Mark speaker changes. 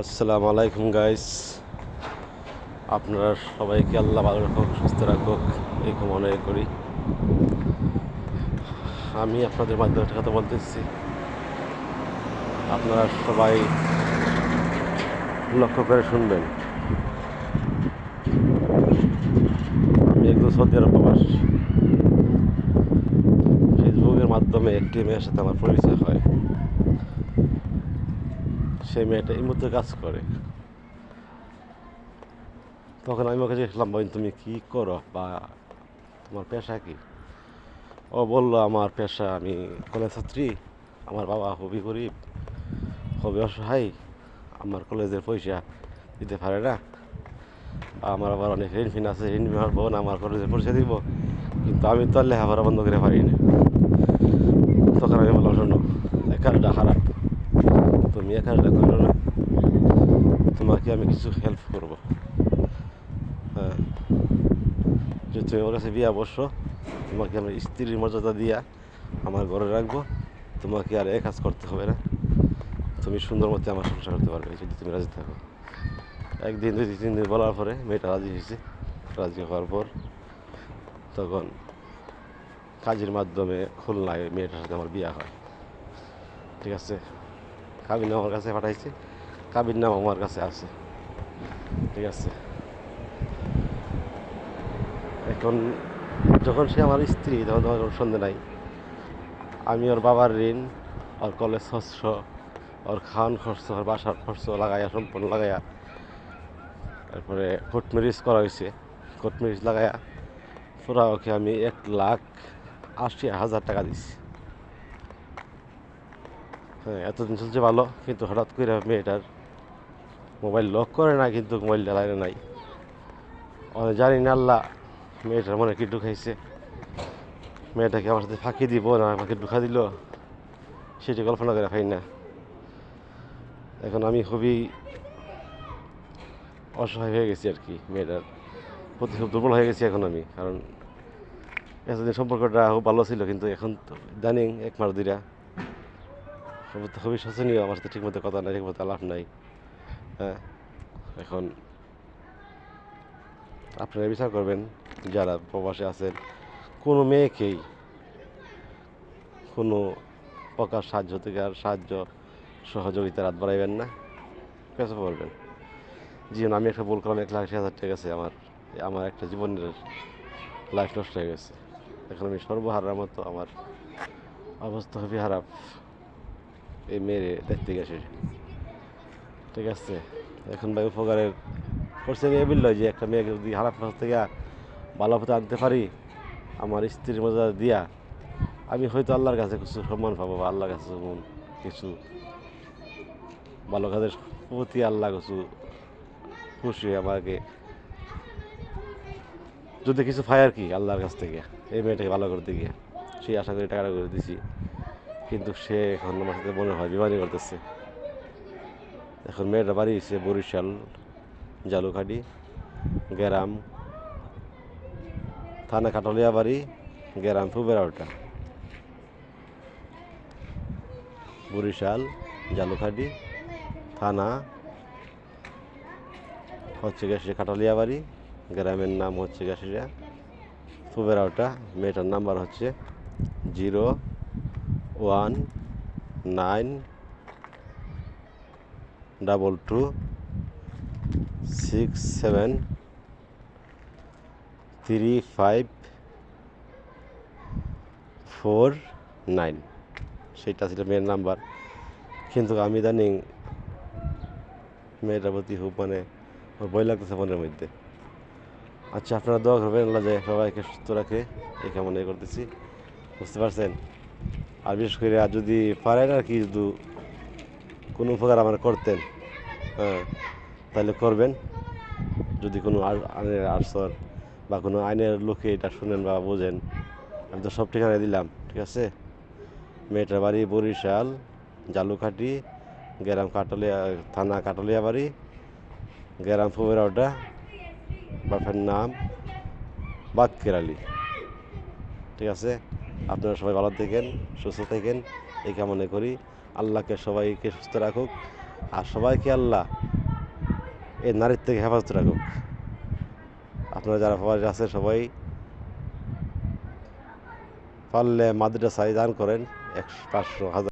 Speaker 1: আসসালামু আলাইকুম গাইস। আপনারা সবাইকে আল্লাহ ভালো রাখুক, সুস্থ রাখুক, এই কামনা করি। আমি আপনাদের মাধ্যমে একটা কথা বলতেছি, আপনারা সবাই লক্ষ্য করে শুনবেন। আমি একদম সৌদি আরব প্রবাসী। ফেসবুকের মাধ্যমে একটি মেয়ের সাথে আমার পরিচয় হয়। সেই মেয়েটা এই মুহূর্তে কাজ করে। তখন আমি ওকে জিজ্ঞেসলাম, বোন তুমি কী করো বা তোমার পেশা কি? ও বলল, আমার পেশা, আমি কলেজ ছাত্রী, আমার বাবা খুবই গরিব, খুবই অসহায়, আমার কলেজের পয়সা দিতে পারে না, আমার আবার অনেক ঋণ ফিন আছে, ঋণ মারবো না, আমার কলেজের পয়সা দিব, কিন্তু আমি তো আর লেখাপড়া বন্ধ করে পারি না। তখন আমি বললাম, শোনো, এই কাজটা খারাপ, তুমি এই কাজটা করো না, তোমাকে আমি কিছু হেল্প করবো। হ্যাঁ, যে তুমি ওর কাছে বিয়া বসো, তোমাকে আমি স্ত্রীর মর্যাদা দিয়া আমার ঘরে রাখবো, তোমাকে আর এক কাজ করতে হবে না, তুমি সুন্দর মতো আমার সংসার করতে পারবে যদি তুমি রাজি থাকো। একদিন, দুই, 3 দিন বলার পরে মেয়েটা রাজি হয়েছে। রাজি হওয়ার পর তখন কাজের মাধ্যমে খুলনায় মেয়েটার সাথে আমার বিয়ে হয়। ঠিক আছে, কাবিন আমার কাছে পাঠাইছে, কাবিন নাম আমার কাছে আছে। ঠিক আছে, এখন যখন সে আমার স্ত্রী, তখন তোমার কোনো সন্দেহ নাই, আমি ওর বাবার ঋণ, ওর কলেজ খরচ, ওর খাওয়ান খরচ, ওর বাসার খরচ লাগাইয়া, সম্পূর্ণ লাগাইয়া, তারপরে কোর্ট ম্যারেজ করা হয়েছে, কোর্ট ম্যারেজ লাগাইয়া পুরা ওকে আমি 1,80,000 টাকা দিচ্ছি। হ্যাঁ, এতদিন চলছে ভালো, কিন্তু হঠাৎ করে মেয়েটার মোবাইল লক করে না, কিন্তু মোবাইলটা লাইনে নাই। জানি না আল্লাহ মেয়েটার মনে কি ঢুকাইছে, মেয়েটাকে আমার সাথে ফাঁকি দিব না আমাকে ঢুকা দিল, সেটি কল্পনা করে পাই না। এখন আমি খুবই অসহায় হয়ে গেছি আর কি, মেয়েটার প্রতি খুব দুর্বল হয়ে গেছি এখন আমি। কারণ এতদিন সম্পর্কটা খুব ভালো ছিল, কিন্তু এখন তো ইদানিং 1 মাস 2টা খুবই শোচনীয়, আমার সাথে ঠিকমতো কথা নাই, ঠিকমতো আলাপ নাই। হ্যাঁ, এখন আপনারা বিচার করবেন, যারা প্রবাসে আছেন, কোনো মেয়েকেই কোনো প্রকার সাহায্য সহযোগিতার হাত বাড়াইবেন না, পেছনে পড়বেন। জীবন আমি একটা ভুল করলাম, 1,80,000 টাকা গেছে, আমার একটা জীবনের লাইফ নষ্ট হয়ে গেছে। এখন আমি সর্বহারার মতো আমার অবস্থা খুবই খারাপ এই মেয়েরে দেখতে গেছে। ঠিক আছে, এখন ভাই উপকারের করছে মেয়ে বলল যে একটা মেয়েকে যদি খারাপ রাস্তা থেকে ভালো পথে আনতে পারি, আমার স্ত্রীর মজা দিয়া, আমি হয়তো আল্লাহর কাছে কিছু সম্মান পাবো, বা আল্লাহর কাছে কিছু ভালো কাজের প্রতি আল্লাহ কিছু খুশি হয়ে আমাকে যদি কিছু পাই আর কি আল্লাহর কাছ থেকে, এই মেয়েটাকে ভালো করতে গিয়ে সেই আশা করি টাকাটা করে দিছি। কিন্তু সে এখন আমার সাথে মনে হয় বিমানি করতেছে। এখন মেয়েটা বাড়ি এসে বরিশাল জালুকাঠি গ্রাম, থানা কাটলিয়া বাড়ি, গ্রাম ফুবেরাওটা, বরিশাল জালুকাঠি থানা হচ্ছে গেছে কাটলিয়া বাড়ি, গ্রামের নাম হচ্ছে গেছে ফুবেরাওটা। মেয়েটার নাম্বার হচ্ছে 01922673549, সেটা ছিল মেয়ের নাম্বার। কিন্তু আমি ইদানিং মেয়েটার প্রতি খুব ওর ভয় লাগতেছে মনের মধ্যে। আচ্ছা, আপনারা দোয়া করবেন আল্লাহ যে সবাইকে সুস্থ রাখে, এই কামনাই করতেছি, বুঝতে পারছেন। আর বিশেষ করে আর যদি পারেন আর কি, যদি কোনো উপকার আমার করতেন, হ্যাঁ, তাহলে করবেন। যদি কোনো আইনের আরসর বা কোনো আইনের লোকে এটা শুনেন বা বোঝেন, আমি তো সব ঠিকানায় দিলাম। ঠিক আছে, মেয়েটার বাড়ি বরিশাল জালুকাঠি গ্রাম কাটলিয়া, থানা কাটলিয়া বাড়ি, গ্রাম ফুবেরাওটা, বাপের নাম বাক্কের আলী। ঠিক আছে, আপনারা সবাই ভালো থাকেন, সুস্থ থাকেন, এই কামনা করি। আল্লাহকে সবাইকে সুস্থ রাখুক, আর সবাইকে আল্লাহ এই নারীর থেকে হেফাজত রাখুক। আপনারা যারা প্রবাসী আছে সবাই পারলে মাদ্রাসায় দান করেন, 100, 500, 1000